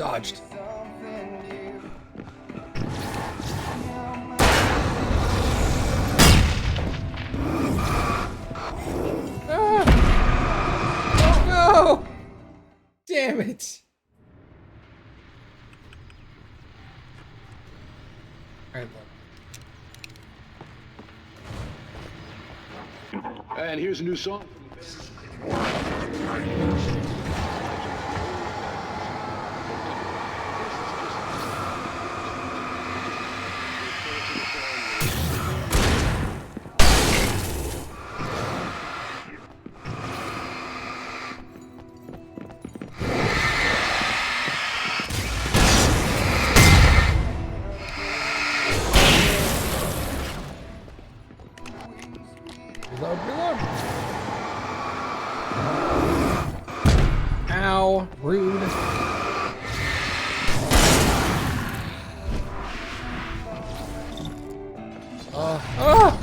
Dodged. Ah! Oh no! Damn it! Alright, look. And here's a new song. Reload, reload. Ow, rude. Ah!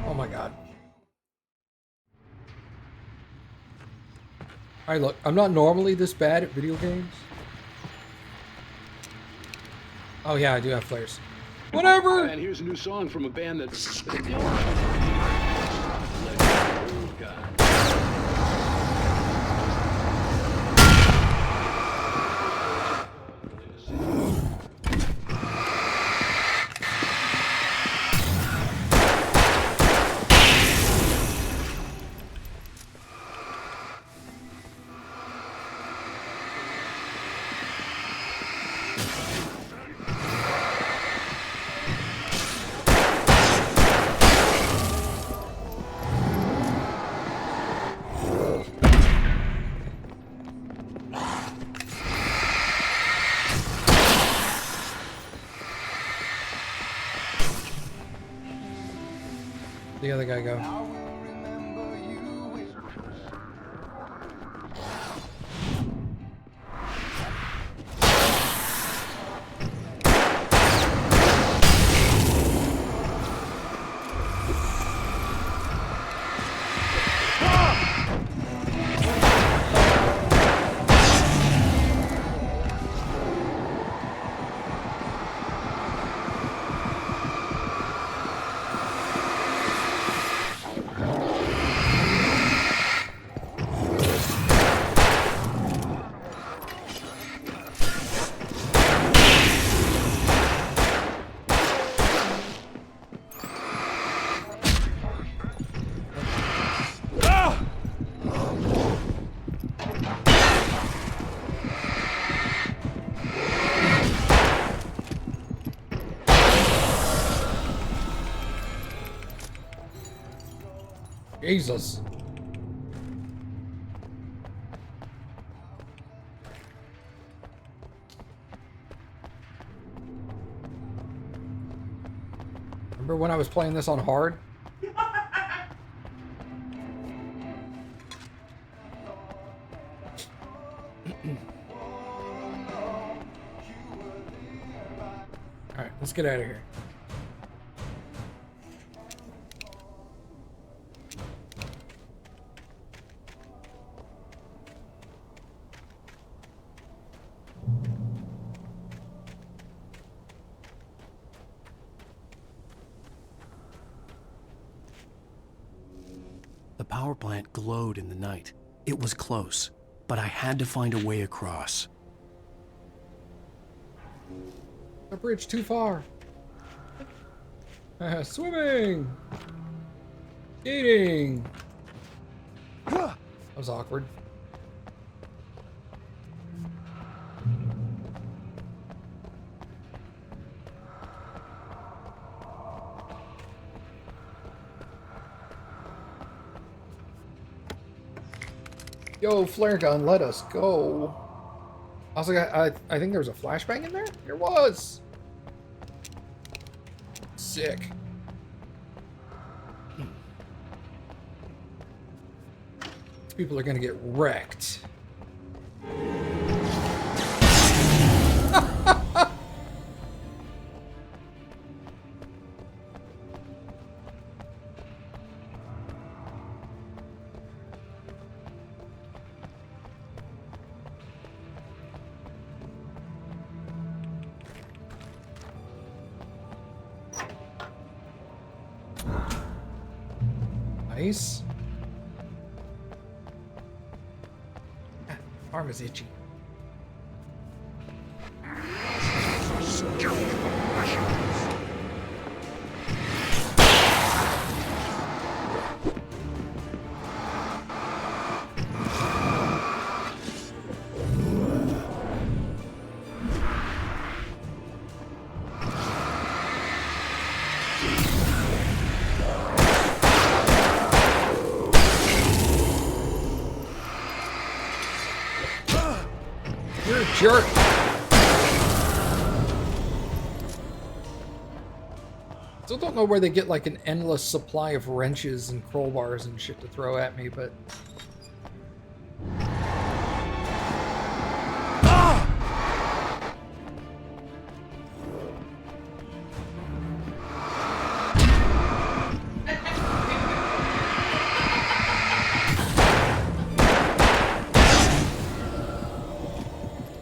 Oh my god. Alright, look, I'm not normally this bad at video games. Oh yeah, I do have flares. Whatever! And here's a new song from a band that's... The other guy go. Jesus. Remember when I was playing this on hard? Alright, let's get out of here. The power plant glowed in the night. It was close, but I had to find a way across. The bridge too far. Swimming. Skating. That was awkward. Yo, flare gun, let us go. Also, I think there was a flashbang in there? There was! Sick. These people are gonna get wrecked. Nice. Ah, arm is itchy. You're a jerk. Still don't know where they get like an endless supply of wrenches and crowbars and shit to throw at me, but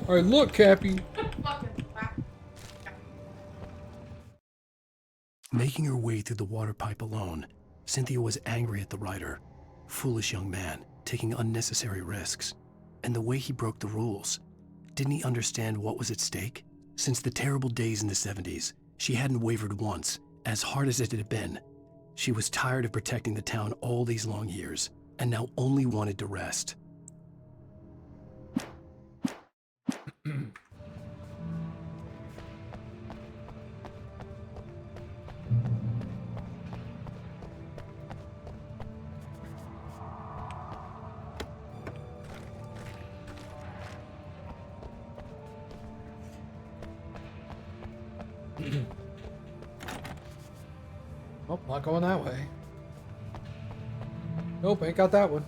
all right, look, Cappy. Making her way through the water pipe alone, Cynthia was angry at the writer. Foolish young man, taking unnecessary risks. And the way he broke the rules. Didn't he understand what was at stake? Since the terrible days in the 70s, she hadn't wavered once, as hard as it had been. She was tired of protecting the town all these long years, and now only wanted to rest. Oh, not going that way. Nope, ain't got that one.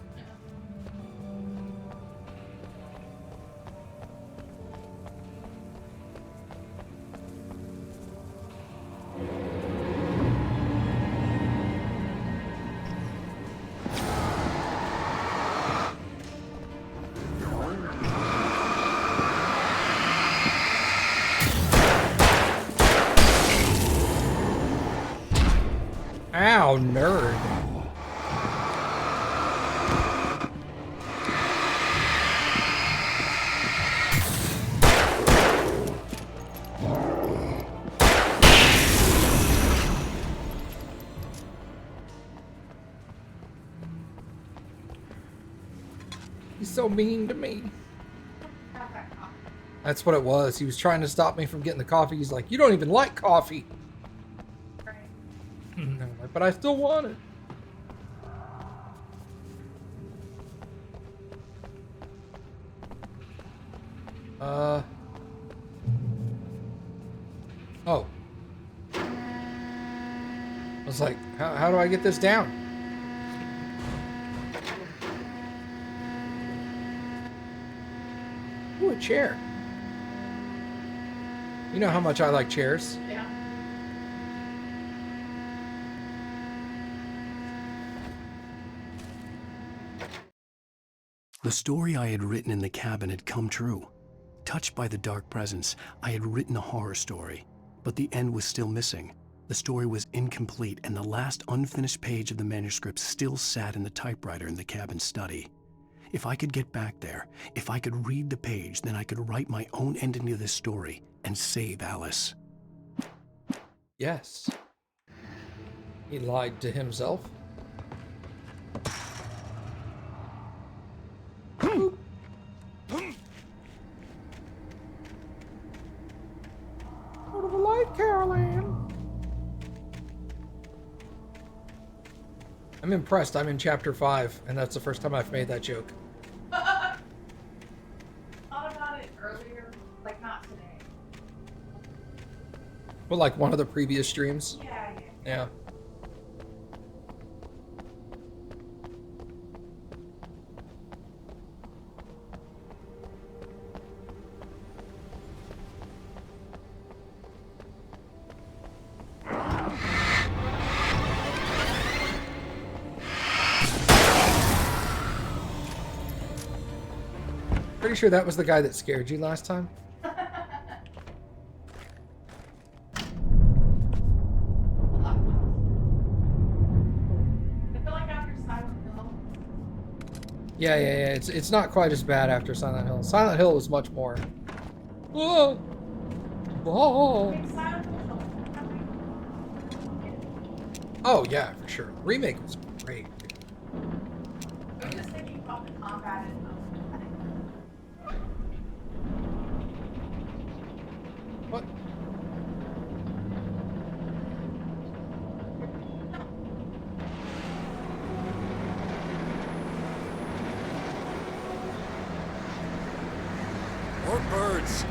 Ow, nerd. He's so mean to me. That's what it was. He was trying to stop me from getting the coffee. He's like, you don't even like coffee. But I still want it. Oh. I was like, how do I get this down? Ooh, a chair. You know how much I like chairs. Yeah. The story I had written in the cabin had come true. Touched by the dark presence, I had written a horror story, but the end was still missing. The story was incomplete, and the last unfinished page of the manuscript still sat in the typewriter in the cabin study. If I could get back there, if I could read the page, then I could write my own ending to this story and save Alice. Yes. He lied to himself. Out of the light, Caroline. I'm impressed. I'm in chapter 5, and that's the first time I've made that joke. Thought about it earlier, like not today. But like one of the previous streams. Yeah. Yeah. Pretty sure that was the guy that scared you last time. I feel like after Yeah, yeah, yeah. It's not quite as bad after Silent Hill. Silent Hill was much more. Oh, oh. Wait, Silent Hill was Oh yeah, for sure. The remake was great. I was just thinking about the combat and What? More birds.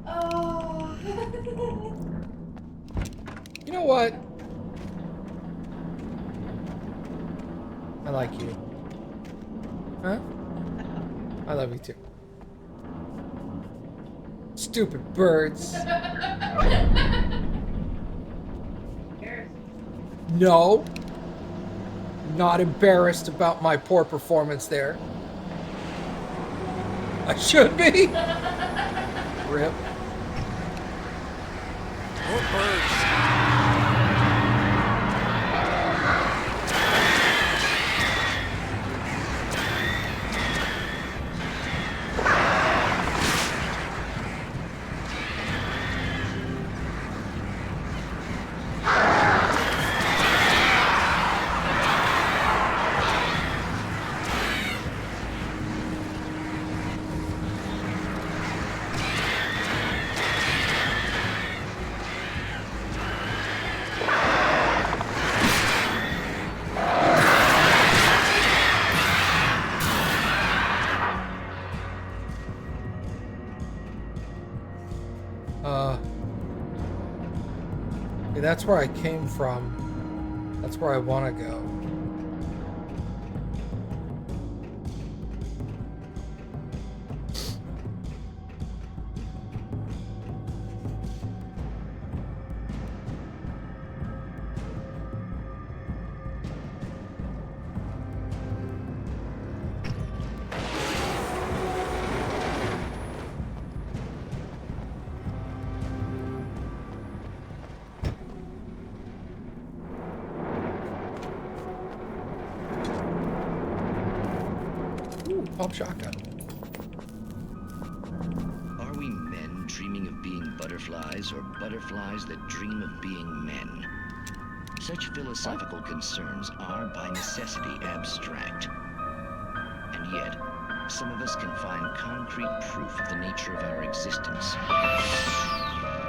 oh. You know what? I like you. Huh? I love you too. Stupid birds. No. Not embarrassed about my poor performance there. I should be. Rip. More birds. Yeah, that's where I came from. That's where I want to go. Ooh, pump shotgun. Are we men dreaming of being butterflies, or butterflies that dream of being men? Such philosophical concerns are by necessity abstract. And yet, some of us can find concrete proof of the nature of our existence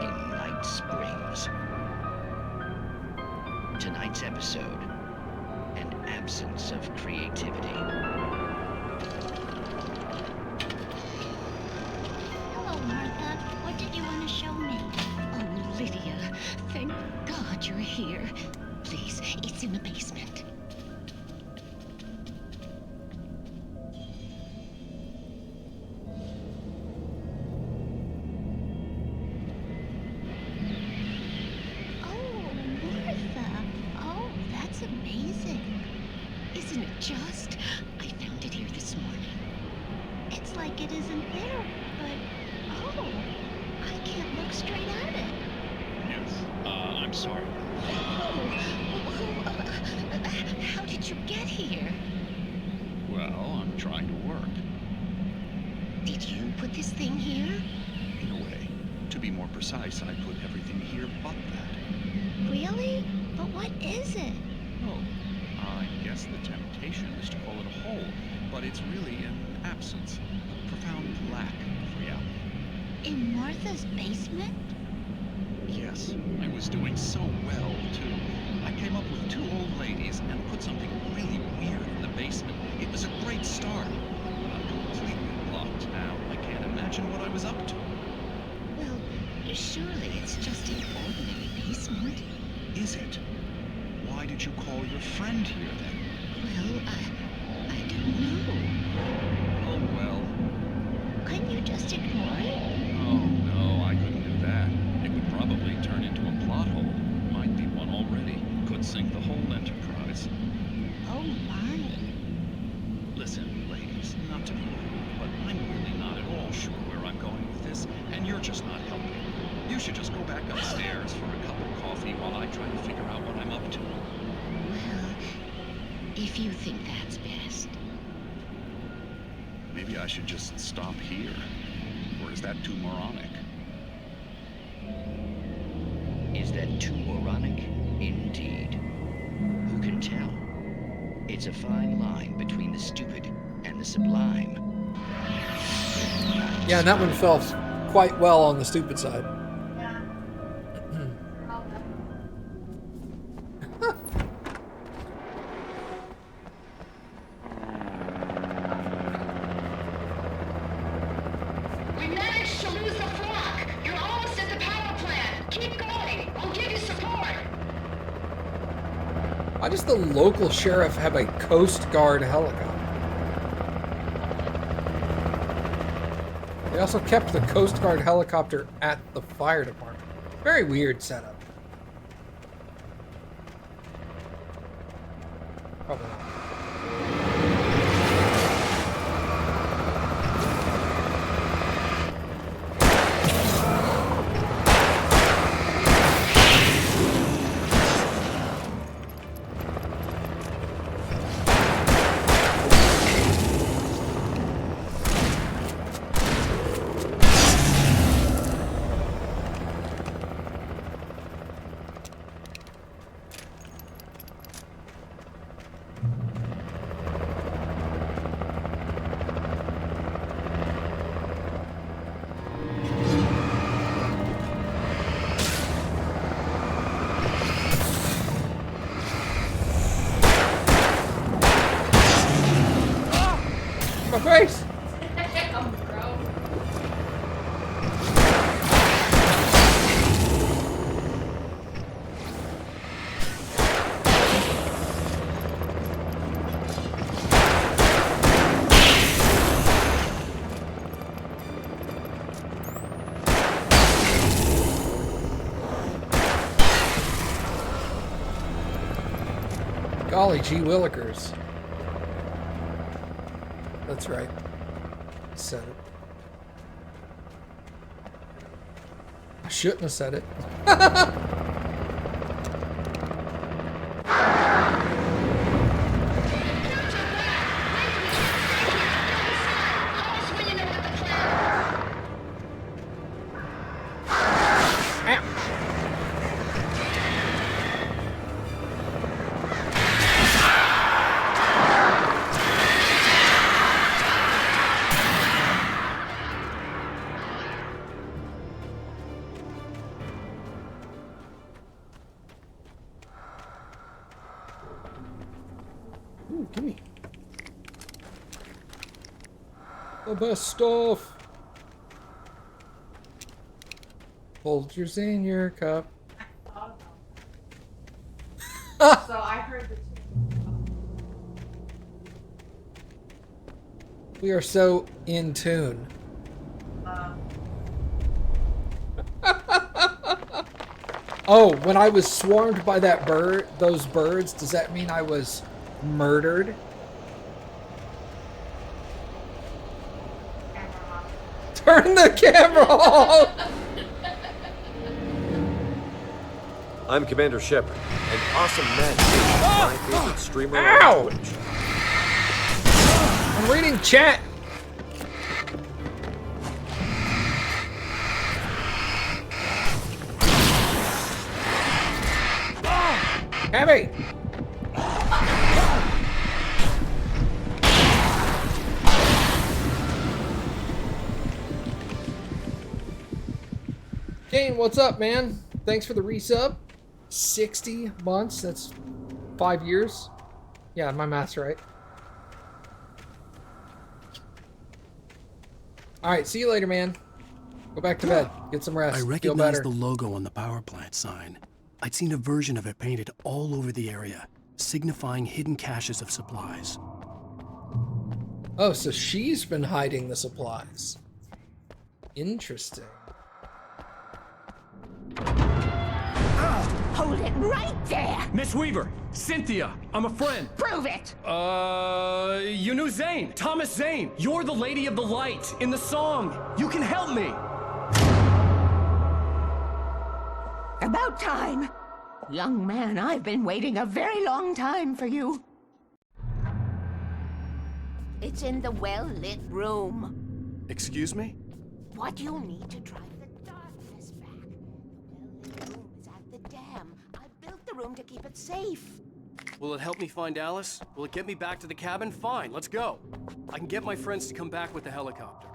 in Night Springs. Tonight's episode, an absence of creativity. Hello, Martha. What did you want to show me? Oh, Lydia. Thank God you're here. Please, it's in the basement. Oh, Martha. Oh, that's amazing. Isn't it just? I found it here this morning. It's like it isn't there, but oh, I can't look straight at it. Yes, I'm sorry. How did you get here? Well, I'm trying to work. Did you put this thing here? In a way. To be more precise, I put everything here but that. Really? But what is it? Oh, I guess the temptation is to call it a hole, but it's really an absence, a profound lack of reality. In Martha's basement? Yes, I was doing so well, too. I came up with 2 old ladies and put something really weird in the basement. It was a great start. But I'm completely blocked now. I can't imagine what I was up to. Well, surely it's just an ordinary basement. Is it? Why did you call your friend here, then? Well, I don't know. Oh, well. Couldn't you just ignore it? Oh, no, I couldn't do that. It would probably turn into a plot hole. Might be one already. Could it. Well, if you think that's best. Maybe I should just stop here. Or is that too moronic? Is that too moronic? Indeed. Who can tell? It's a fine line between the stupid and the sublime. Yeah, and that one fell quite well on the stupid side. Yeah. All done. We managed to lose the flock. You're almost at the power plant. Keep going. I'll give you support. Why does the local sheriff have a Coast Guard helicopter? They also kept the Coast Guard helicopter at the fire department. Very weird setup. Probably not. My face! Damn, bro. Golly gee willikers. That's right. Said it. I shouldn't have said it. Ooh, gimme. The best stuff. Folgers in your cup. I don't know. So I heard the tune. We are so in tune. Oh, when I was swarmed by that bird, those birds, does that mean I was murdered? Turn the camera off! I'm Commander Shepard, and AwesomeMattG is my favorite streamer Ow! on Twitch. I'm reading chat. Heavy. Kane, what's up, man? Thanks for the resub. 60 months. That's 5 years. Yeah, my math's right. All right, see you later, man. Go back to bed. Get some rest. I Feel recognized better. the logo on the power plant sign. I'd seen a version of it painted all over the area, signifying hidden caches of supplies. Oh, so she's been hiding the supplies. Interesting. Hold it right there. Miss Weaver, Cynthia, I'm a friend. Prove it. You knew Zane, Thomas Zane. You're the Lady of the Light in the song. You can help me. About time. young man, I've been waiting a very long time for you. It's in the well-lit room. Excuse me? What you'll need to drive the darkness back. The well-lit room is at the dam. I built the room to keep it safe. Will it help me find Alice? Will it get me back to the cabin? Fine, let's go. I can get my friends to come back with the helicopter.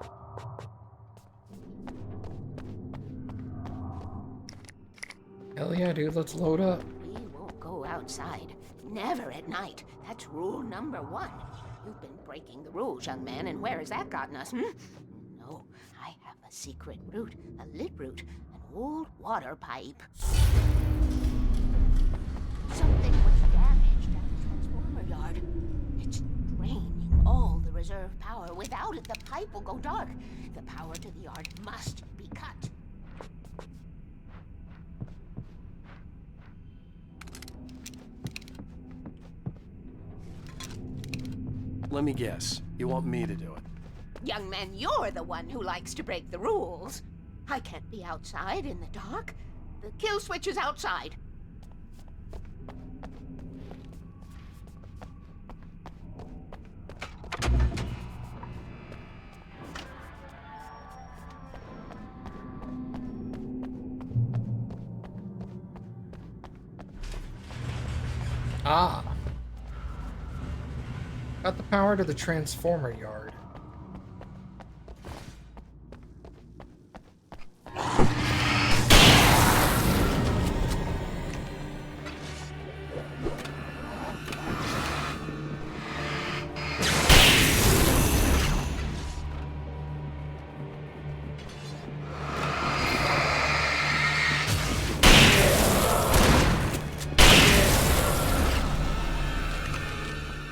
Hell yeah, dude, let's load up. We won't go outside. Never at night. That's rule number 1. You've been breaking the rules, young man, and where has that gotten us, No, I have a secret route, a lit route, an old water pipe. Something was damaged at the transformer yard. It's draining all the reserve power. Without it, the pipe will go dark. The power to the yard must be cut. Let me guess. You want me to do it? Young man, you're the one who likes to break the rules. I can't be outside in the dark. The kill switch is outside. Ah. Got the power to the transformer yard.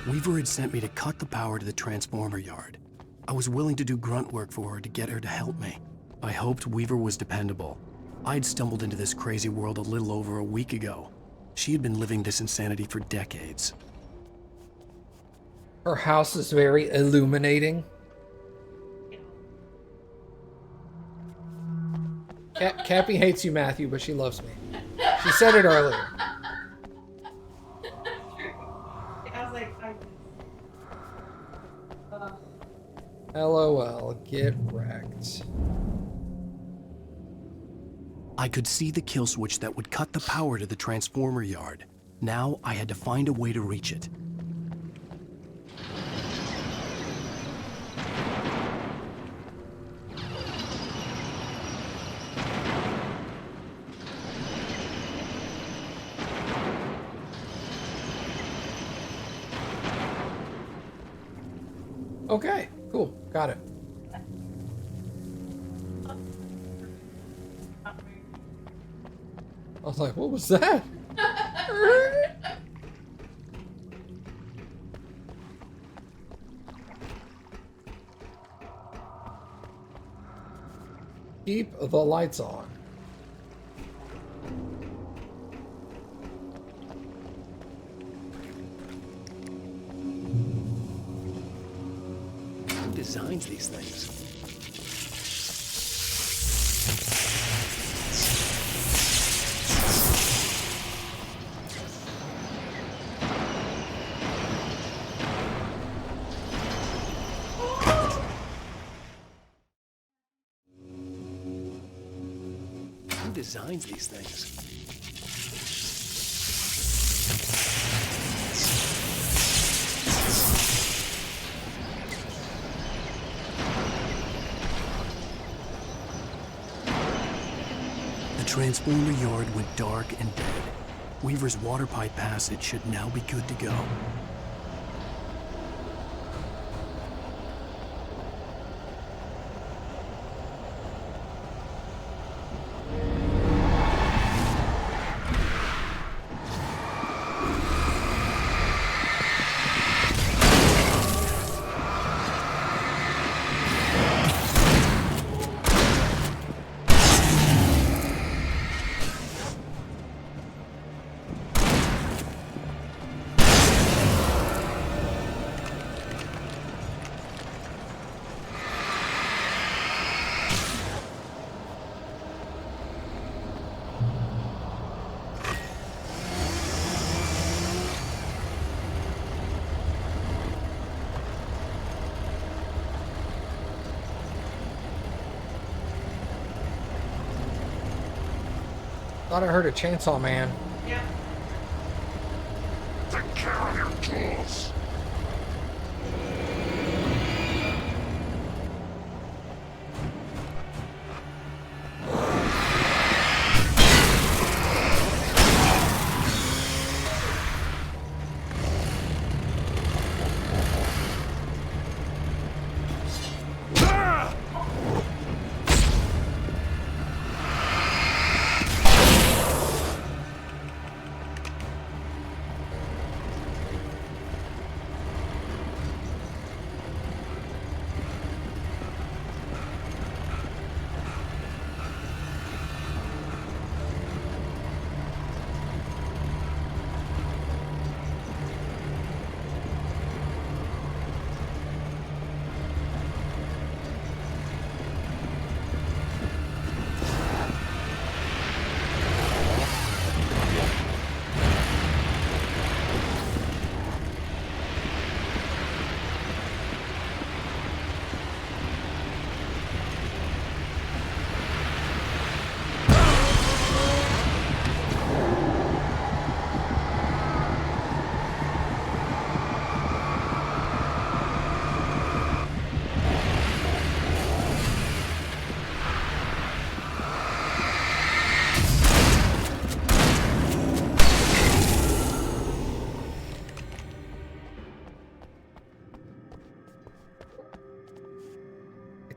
Weaver had sent me to cut the power to the transformer yard. I was willing to do grunt work for her to get her to help me. I hoped Weaver was dependable. I'd stumbled into this crazy world a little over a week ago. She had been living this insanity for decades. Her house is very illuminating. Cappy hates you, Matthew, but she loves me. She said it earlier. I was like, LOL, get wrecked. I could see the kill switch that would cut the power to the transformer yard. Now I had to find a way to reach it. Okay, cool. Got it. I was like, what was that? Keep the lights on. Who designs these things? Who designs these things? The transformer yard went dark and dead. Weaver's water pipe passage should now be good to go. Thought I heard a Chainsaw Man. Yeah. The carrier tools.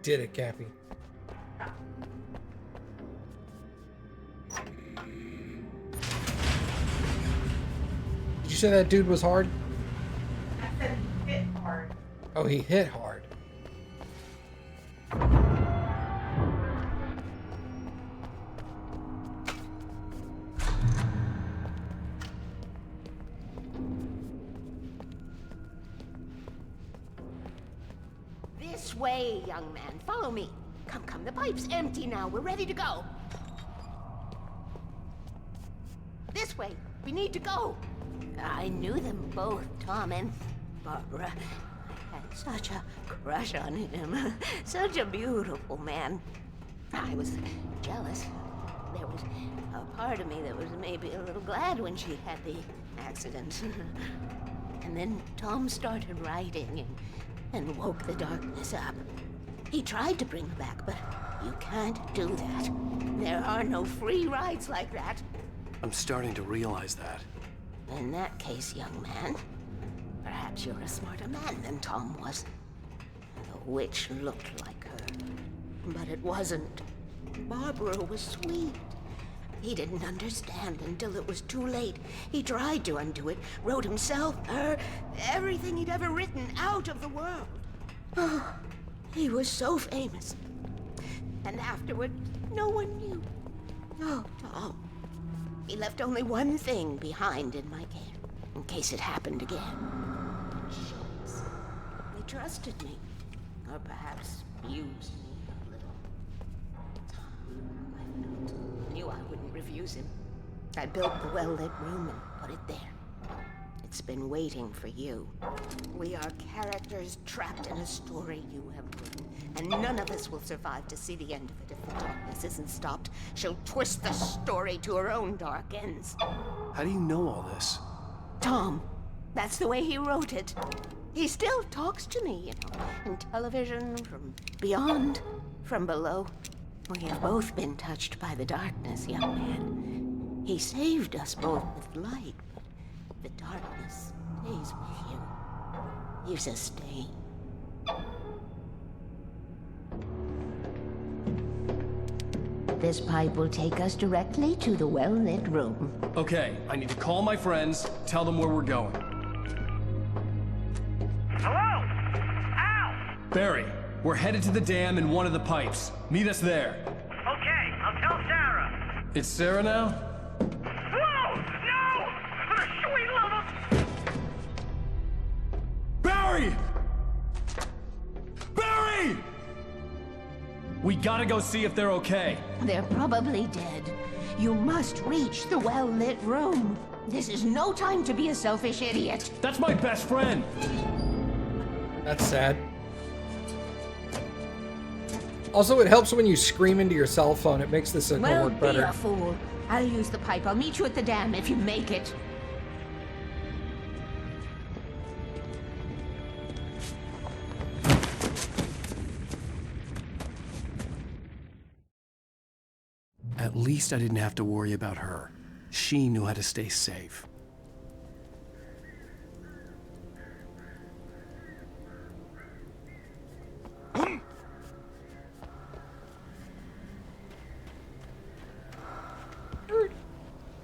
Did it, Cappy. Did you say that dude was hard? I said he hit hard. Oh, he hit hard. This way, young man. Follow me. Come, come. The pipe's empty now. We're ready to go. This way. We need to go. I knew them both, Tom and Barbara. I had such a crush on him. Such a beautiful man. I was jealous. There was a part of me that was maybe a little glad when she had the accident. And then Tom started writing and woke the darkness up. He tried to bring her back, but you can't do that. There are no free rides like that. I'm starting to realize that. In that case, young man, perhaps you're a smarter man than Tom was. The witch looked like her, but it wasn't. Barbara was sweet. He didn't understand until it was too late. He tried to undo it, wrote himself, her, everything he'd ever written out of the world. Oh, he was so famous. And afterward, no one knew. Oh, Tom. He left only one thing behind in my care, in case it happened again. Shapes. They trusted me. Or perhaps used me a little. I knew I wouldn't refuse him. I built the well-lit room and put it there. It's been waiting for you. We are characters trapped in a story you have written, and none of us will survive to see the end of it if the darkness isn't stopped. She'll twist the story to her own dark ends. How do you know all this? Tom, that's the way he wrote it. He still talks to me, you know, in television, from beyond, from below. We have both been touched by the darkness, young man. He saved us both with light, but the darkness stays with you. You sustain. This pipe will take us directly to the well-lit room. Okay, I need to call my friends, tell them where we're going. Hello? Al! Barry, we're headed to the dam in one of the pipes. Meet us there. Okay, I'll tell Sarah. It's Sarah now? Whoa! No! For the sweet love of... Barry! Barry! We gotta go see if they're okay. They're probably dead. You must reach the well-lit room. This is no time to be a selfish idiot. That's my best friend. That's sad. Also, it helps when you scream into your cell phone. It makes this signal Well, work be better. a fool. I'll use the pipe. I'll meet you at the dam if you make it. At least I didn't have to worry about her. She knew how to stay safe.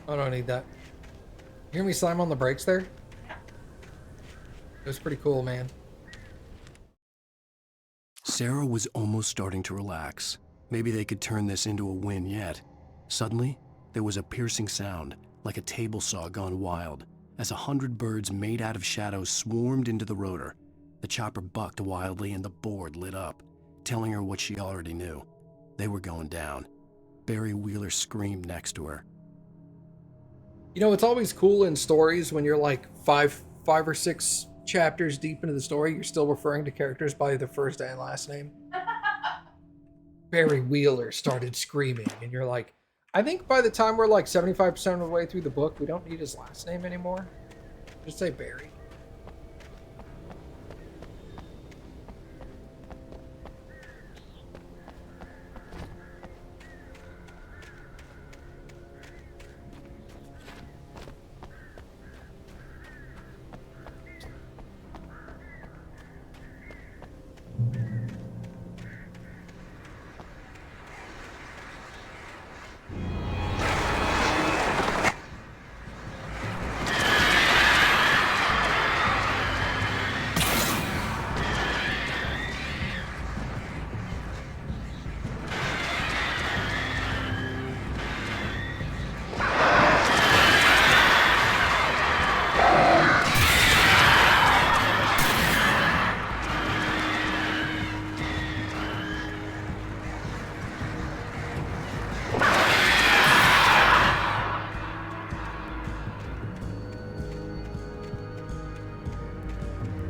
I don't need that. You hear me slam on the brakes there? It was pretty cool, man. Sarah was almost starting to relax. Maybe they could turn this into a win yet. Suddenly, there was a piercing sound, like a table saw gone wild, as 100 birds made out of shadows swarmed into the rotor. The chopper bucked wildly and the board lit up, telling her what she already knew. They were going down. Barry Wheeler screamed next to her. You know, it's always cool in stories when you're like five or six chapters deep into the story, you're still referring to characters by their first and last name. Barry Wheeler started screaming, and you're like, I think by the time we're like 75% of the way through the book, we don't need his last name anymore. Just say Barry.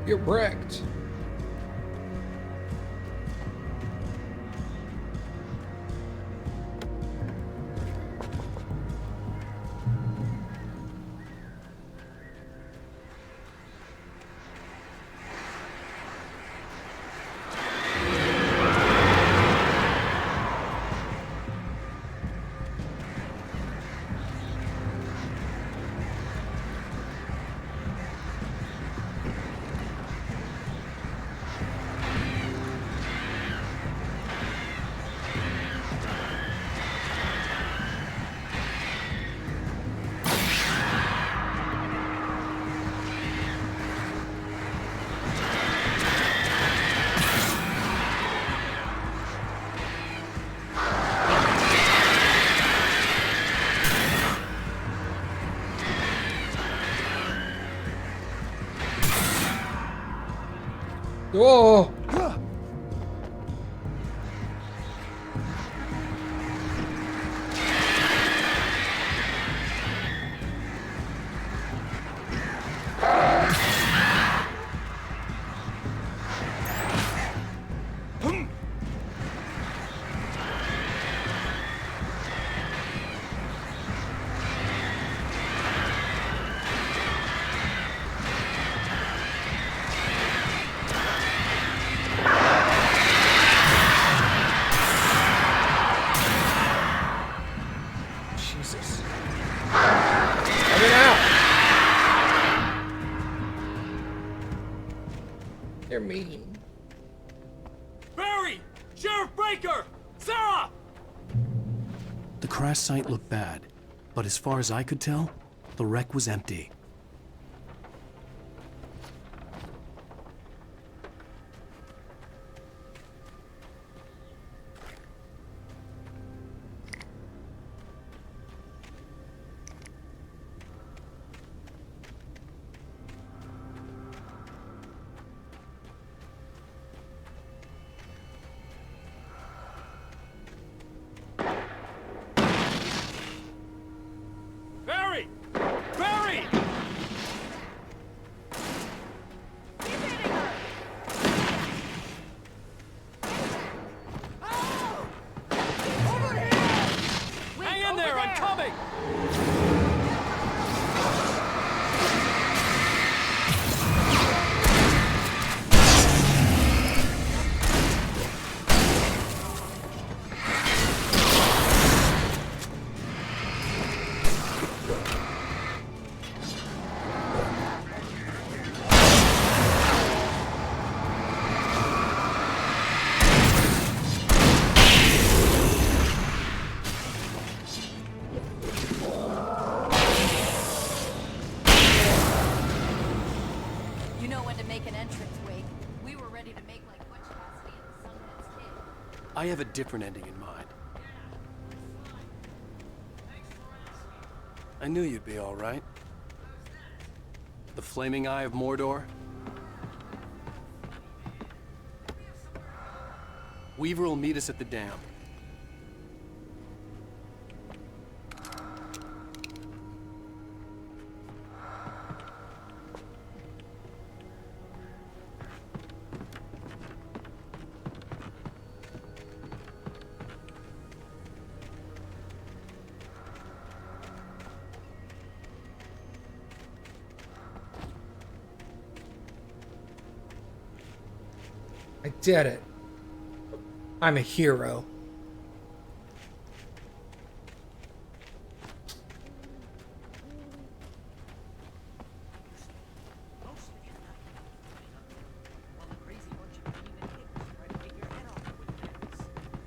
Get wrecked. Oh! Jesus. Let it out. They're mean. Barry! Sheriff Breaker! Sarah! The crash site looked bad, but as far as I could tell, the wreck was empty. Barry! Barry! You know when to make an entrance, Wake. We were ready to make like Butch Cassidy and the Sundance Kid. I have a different ending in mind. I knew you'd be all right. The flaming eye of Mordor? Weaver will meet us at the dam. I did it. I'm a hero.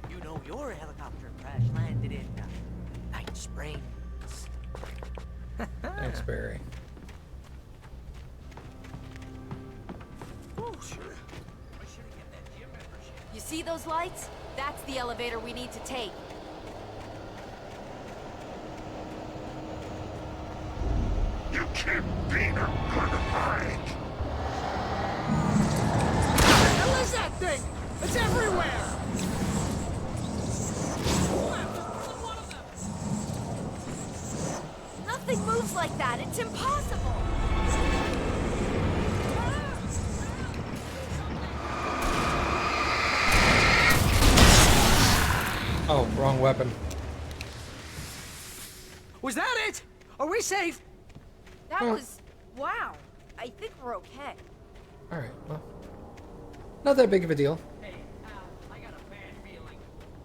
You know your helicopter crash landed in Night Springs. Thanks, Barry. You see those lights? That's the elevator we need to take. You can't beat a good fight. What the hell is that thing? It's everywhere! Nothing moves like that. It's impossible. Oh, wrong weapon. Was that it? Are we safe? That was... wow. I think we're okay. Alright, well. Not that big of a deal. Hey, I got a bad feeling.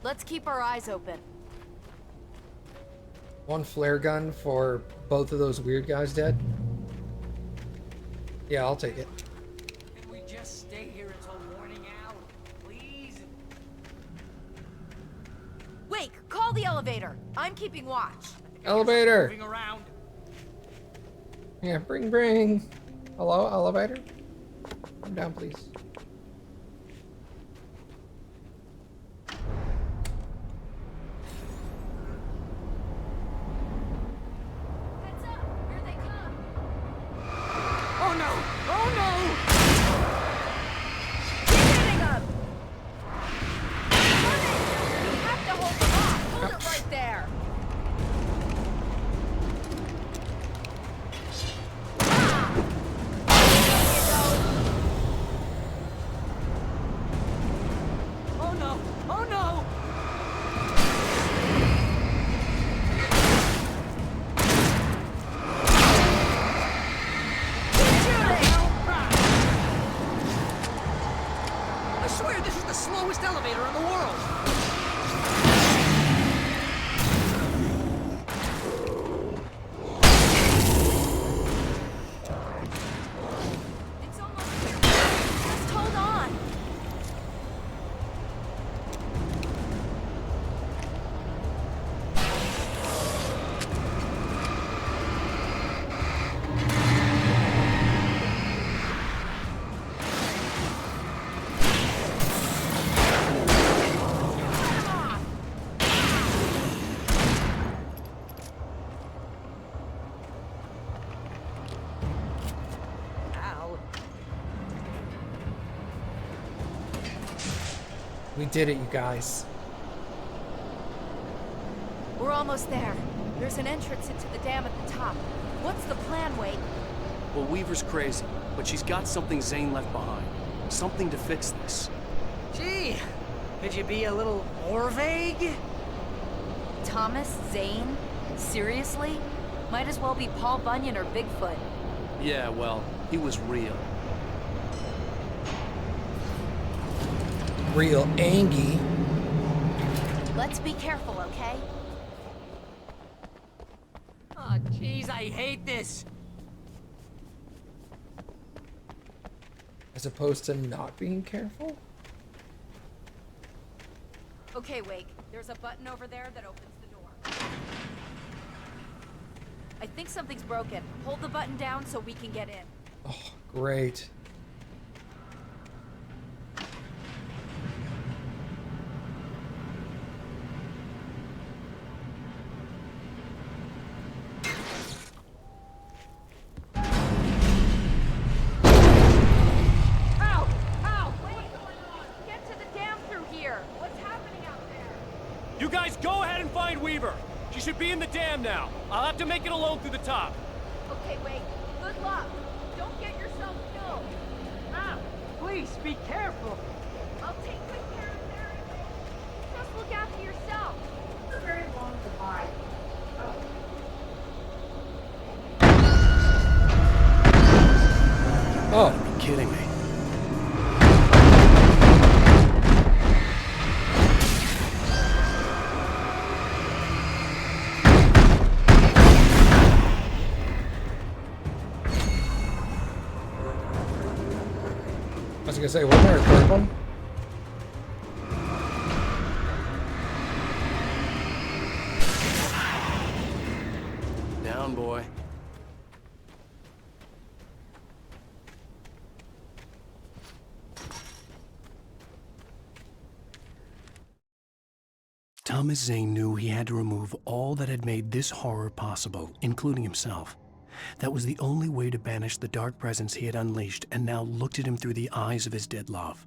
Let's keep our eyes open. One flare gun for both of those weird guys dead? Yeah, I'll take it. Can we just stay here until morning out, please? Wake, call the elevator. I'm keeping watch. Elevator! Moving around. Yeah, bring. Hello, elevator? Come down, please. Heads up, here they come. Oh no! Oh no! Keep hitting them! We have to hold them off. Hold it right there. Oh no! Oh no! I swear this is the slowest elevator in the world! It's almost here. Just hold on. Ow. We did it, you guys. We're almost there. There's an entrance into the dam at the top. What's the plan, Wade? Well, Weaver's crazy, but she's got something Zane left behind. Something to fix this. Gee, could you be a little more vague? Thomas Zane? Seriously? Might as well be Paul Bunyan or Bigfoot. Yeah, well, he was real. Real Angie. Let's be careful, okay? Oh, jeez, I hate this. As opposed to not being careful? Okay, Wake. There's a button over there that opens the door. I think something's broken. Hold the button down so we can get in. Oh, great. She should be in the dam now. I'll have to make it alone through the top. Okay, wait. Good luck. Don't get yourself killed. Ah, please be careful. I'll take good care of everything. Just look after yourself. It's a very long goodbye. Oh. Are you kidding me? I was gonna say, wasn't there a third one? Down, boy. Thomas Zane knew he had to remove all that had made this horror possible, including himself. That was the only way to banish the dark presence he had unleashed and now looked at him through the eyes of his dead love.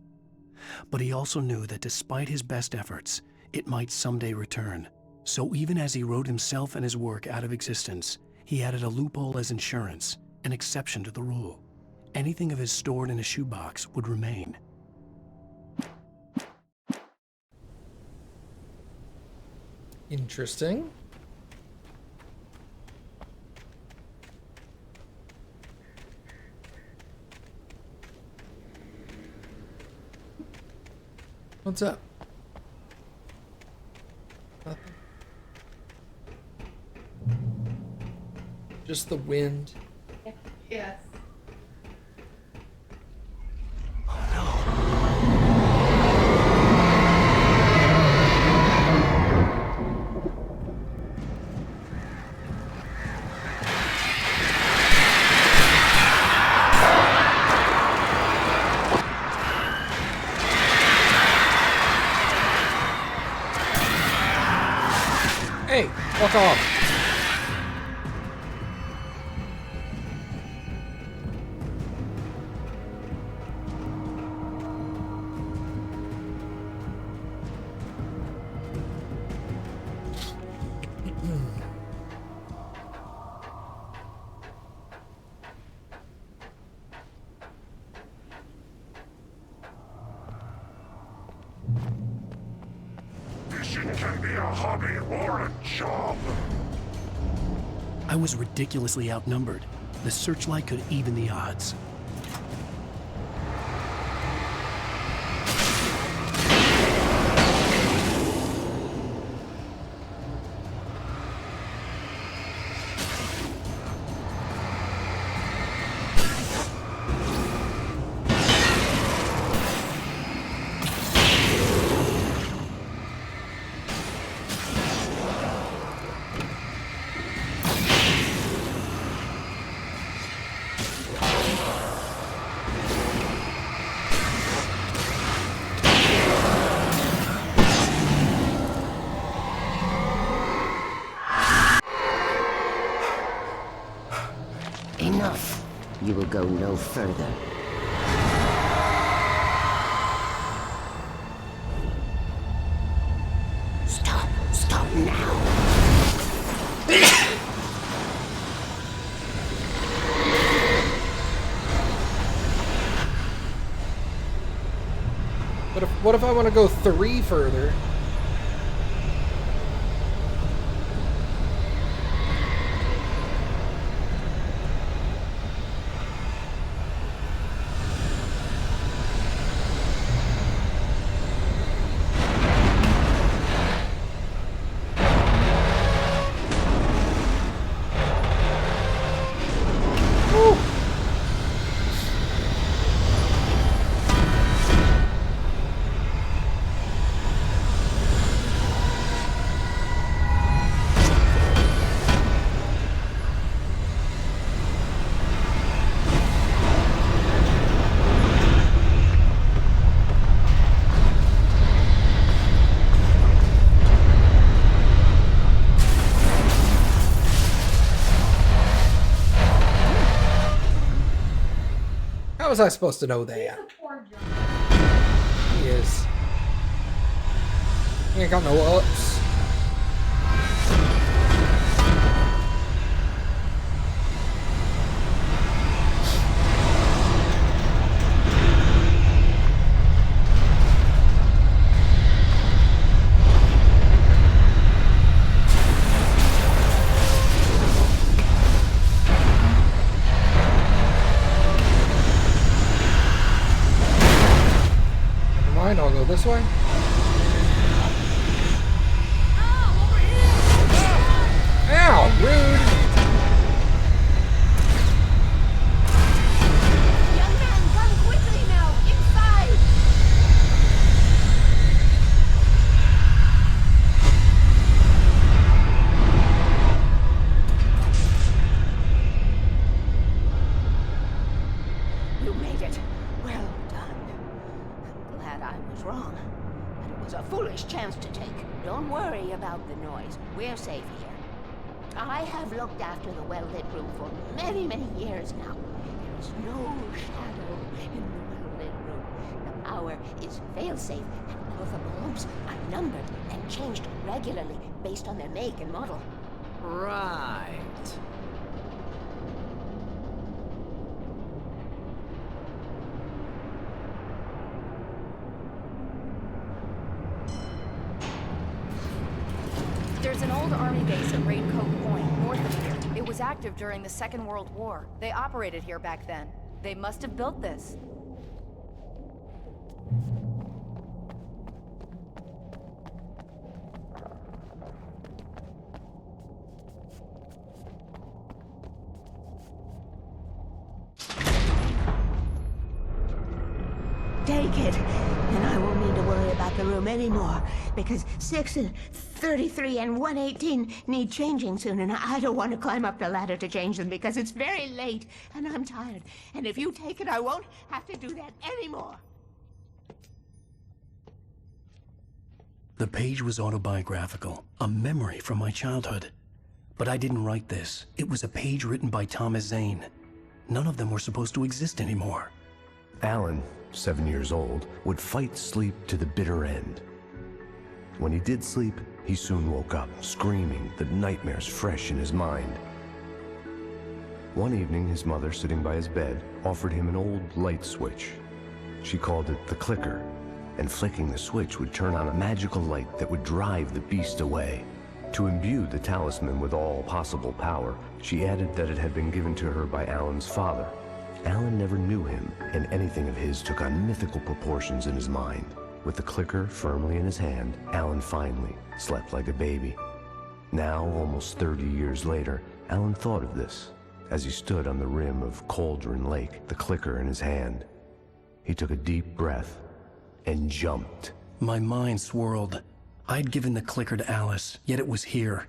But he also knew that despite his best efforts, it might someday return. So even as he wrote himself and his work out of existence, he added a loophole as insurance, an exception to the rule. Anything of his stored in a shoebox would remain. Interesting. What's up? Nothing. Just the wind. Yes. Hey, fuck off. Fishing can be a hobby or a job. I was ridiculously outnumbered. The searchlight could even the odds. Enough. You will go no further. Stop. Stop now. What if I want to go 3 further? How was I supposed to know that? He is. He ain't got no ups. Fine, I'll go this way. Ow! Rude! Young man, come quickly now! Inside! You made it. Well done. I'm glad I was wrong. But it was a foolish chance to take. Don't worry about the noise. We're safe here. I have looked after the well-lit room for many, many years now. There is no shadow in the well-lit room. The power is fail-safe, and all of the bulbs are numbered and changed regularly based on their make and model. Right. There's an old army base at Raincoat Point, north of here. It was active during the Second World War. They operated here back then. They must have built this. Take it, and I won't need to worry about the room anymore, because 6 and 33 and 118 need changing soon, and I don't want to climb up the ladder to change them because it's very late, and I'm tired. And if you take it, I won't have to do that anymore. The page was autobiographical, a memory from my childhood. But I didn't write this. It was a page written by Thomas Zane. None of them were supposed to exist anymore. Alan, 7 years old, would fight sleep to the bitter end. When he did sleep, he soon woke up, screaming, the nightmares fresh in his mind. One evening, his mother, sitting by his bed, offered him an old light switch. She called it the clicker, and flicking the switch would turn on a magical light that would drive the beast away. To imbue the talisman with all possible power, she added that it had been given to her by Alan's father. Alan never knew him, and anything of his took on mythical proportions in his mind. With the clicker firmly in his hand, Alan finally slept like a baby. Now, almost 30 years later, Alan thought of this as he stood on the rim of Cauldron Lake, the clicker in his hand. He took a deep breath and jumped. My mind swirled. I'd given the clicker to Alice, yet it was here.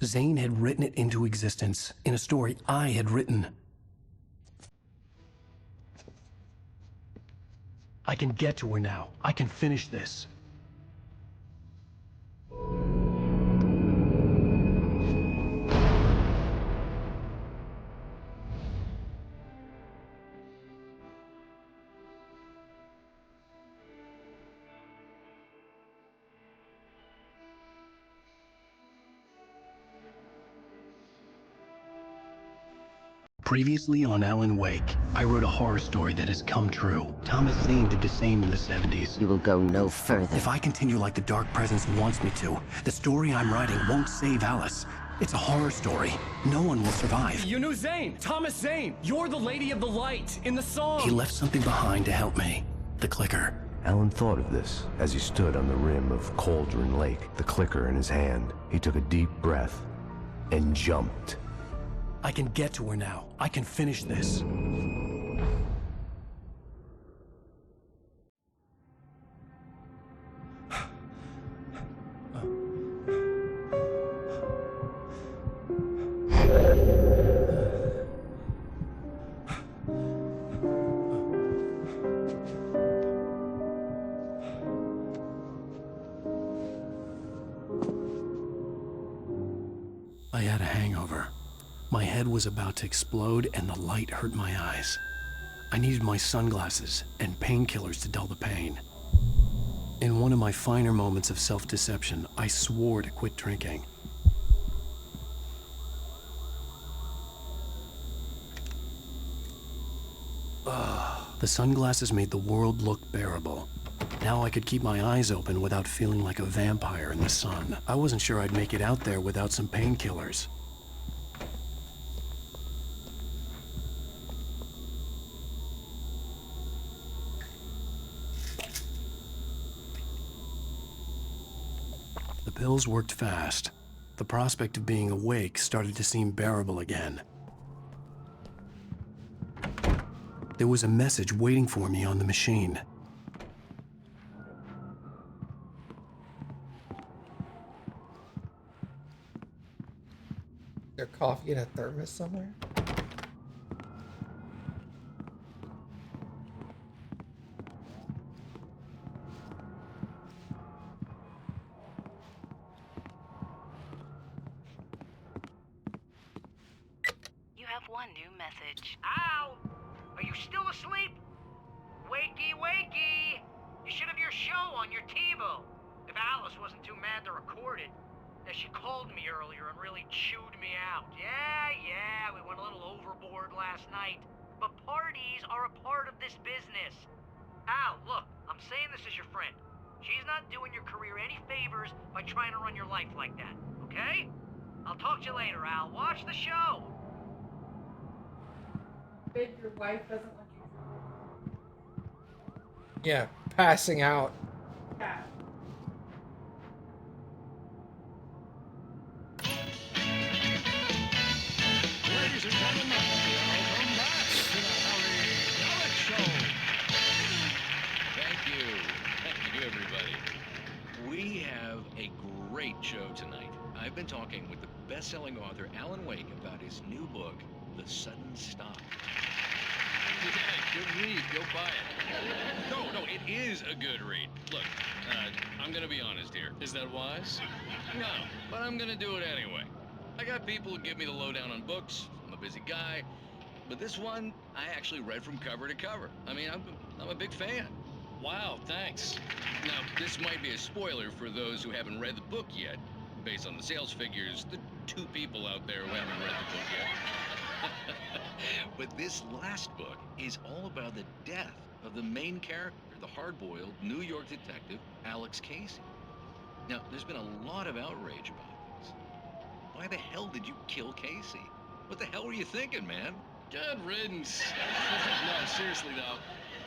Zane had written it into existence in a story I had written. I can get to her now. I can finish this. Previously on Alan Wake, I wrote a horror story that has come true. Thomas Zane did the same in the 70s. You will go no further. If I continue like the Dark Presence wants me to, the story I'm writing won't save Alice. It's a horror story. No one will survive. You knew Zane! Thomas Zane! You're the Lady of the Light in the song! He left something behind to help me. The clicker. Alan thought of this as he stood on the rim of Cauldron Lake, the clicker in his hand. He took a deep breath and jumped. I can get to her now. I can finish this. I had a hangover. My head was about to explode and the light hurt my eyes. I needed my sunglasses and painkillers to dull the pain. In one of my finer moments of self-deception, I swore to quit drinking. The sunglasses made the world look bearable. Now I could keep my eyes open without feeling like a vampire in the sun. I wasn't sure I'd make it out there without some painkillers. pills worked fast. The prospect of being awake started to seem bearable again. There was a message waiting for me on the machine. Is there coffee in a thermos somewhere? You have one new message. Al! Are you still asleep? Wakey, wakey! You should have your show on your TiVo. If Alice wasn't too mad to record it. Yeah, she called me earlier and really chewed me out. Yeah, we went a little overboard last night. But parties are a part of this business. Al, look, I'm saying this as your friend. She's not doing your career any favors by trying to run your life like that, okay? I'll talk to you later, Al. Watch the show. Babe, your wife doesn't want you. Yeah, passing out. Yeah. Ladies and gentlemen, welcome back to the Harry Alex Show. Thank you. Thank you, everybody. We have a great show tonight. I've been talking with the best-selling author Alan Wake about his new book, The Sudden Stop. Yeah, good read. Go buy it. No, it is a good read. Look, I'm gonna be honest here. Is that wise? No, but I'm gonna do it anyway. I got people who give me the lowdown on books. I'm a busy guy. But this one, I actually read from cover to cover. I mean, I'm a big fan. Wow, thanks. Now, this might be a spoiler for those who haven't read the book yet. Based on the sales figures, the 2 people out there who haven't read the book yet. But this last book is all about the death of the main character, the hard-boiled New York detective, Alex Casey. Now, there's been a lot of outrage about this. Why the hell did you kill Casey? What the hell were you thinking, man? Good riddance. No, seriously though.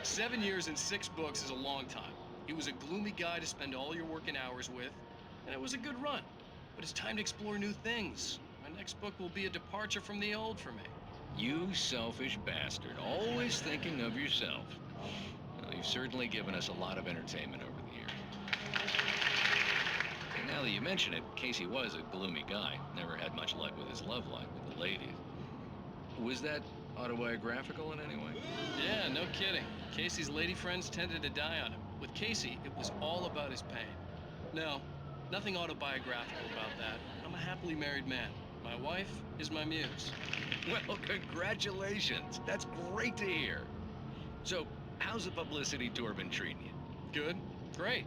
7 years and 6 books is a long time. He was a gloomy guy to spend all your working hours with, and it was a good run. But it's time to explore new things. My next book will be a departure from the old for me. You selfish bastard, always thinking of yourself. Well, you've certainly given us a lot of entertainment over the years. And now that you mention it, Casey was a gloomy guy. Never had much luck with his love life with the ladies. Was that autobiographical in any way? Yeah, no kidding. Casey's lady friends tended to die on him. With Casey, it was all about his pain. No, nothing autobiographical about that. I'm a happily married man. My wife is my muse. Well, congratulations. That's great to hear. So, how's the publicity tour been treating you? Good, great.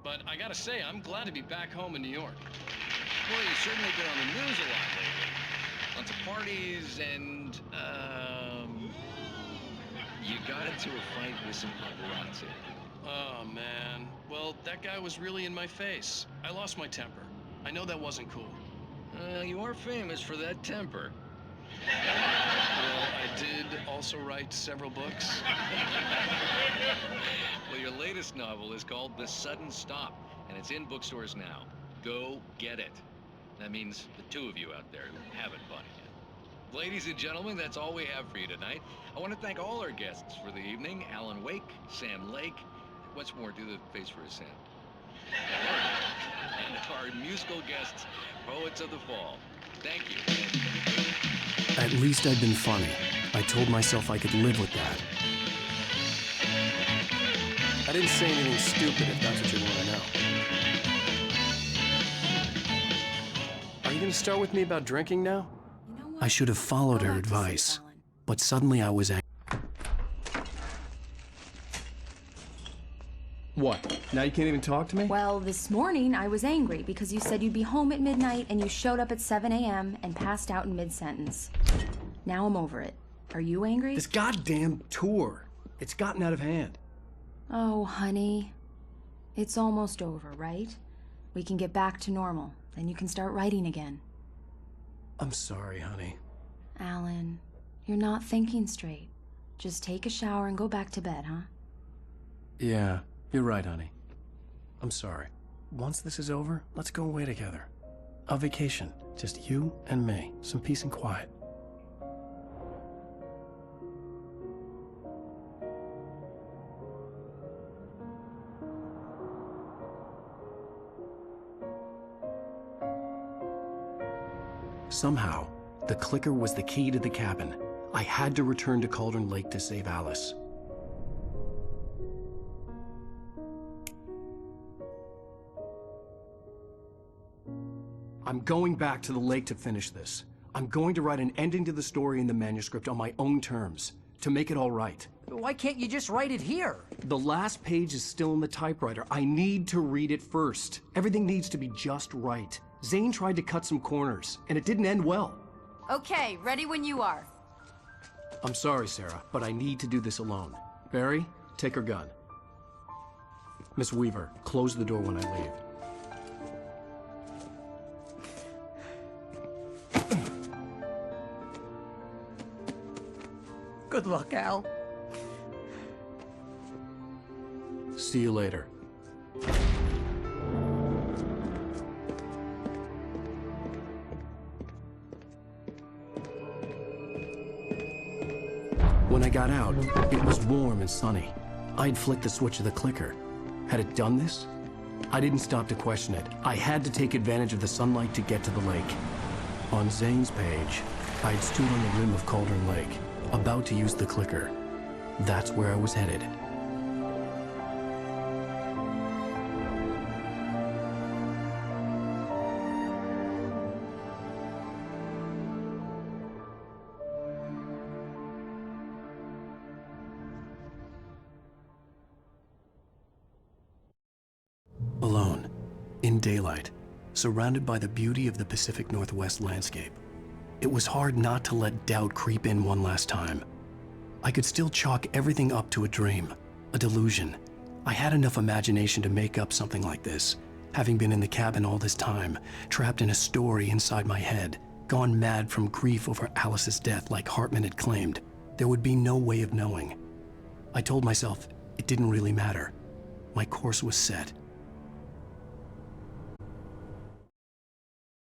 But I gotta say, I'm glad to be back home in New York. Well, you've certainly been on the news a lot lately. Lots of parties and, you got into a fight with some paparazzi. Oh, man. Well, that guy was really in my face. I lost my temper. I know that wasn't cool. You are famous for that temper. Well, I did also write several books. Well, your latest novel is called The Sudden Stop, and it's in bookstores now. Go get it. That means the 2 of you out there who haven't bought it yet. Ladies and gentlemen, that's all we have for you tonight. I want to thank all our guests for the evening. Alan Wake, Sam Lake. What's more, do the face for a Sam. And our musical guests, Poets of the Fall. Thank you. At least I'd been funny. I told myself I could live with that. I didn't say anything stupid, if that's what you want to know. Are you going to start with me about drinking now? I should have followed her advice, but suddenly I was angry. What? Now you can't even talk to me? Well, this morning I was angry because you said you'd be home at midnight and you showed up at 7 a.m. and passed out in mid-sentence. Now I'm over it. Are you angry? This goddamn tour. It's gotten out of hand. Oh, honey. It's almost over, right? We can get back to normal. Then you can start writing again. I'm sorry, honey. Alan, you're not thinking straight. Just take a shower and go back to bed, huh? Yeah, you're right, honey. I'm sorry. once this is over, let's go away together. A vacation, just you and me, some peace and quiet. Somehow, the clicker was the key to the cabin. I had to return to Cauldron Lake to save Alice. I'm going back to the lake to finish this. I'm going to write an ending to the story in the manuscript on my own terms, to make it all right. Why can't you just write it here? The last page is still in the typewriter. I need to read it first. Everything needs to be just right. Zane tried to cut some corners, and it didn't end well. Okay, ready when you are. I'm sorry, Sarah, but I need to do this alone. Barry, take her gun. Miss Weaver, close the door when I leave. Good luck, Al. See you later. When I got out, it was warm and sunny. I'd flicked the switch of the clicker. Had it done this? I didn't stop to question it. I had to take advantage of the sunlight to get to the lake. On Zane's page, I'd stood on the rim of Cauldron Lake, about to use the clicker. That's where I was headed. Alone, in daylight, surrounded by the beauty of the Pacific Northwest landscape. It was hard not to let doubt creep in one last time. I could still chalk everything up to a dream, a delusion. I had enough imagination to make up something like this, having been in the cabin all this time, trapped in a story inside my head, gone mad from grief over Alice's death like Hartman had claimed. There would be no way of knowing. I told myself it didn't really matter. My course was set.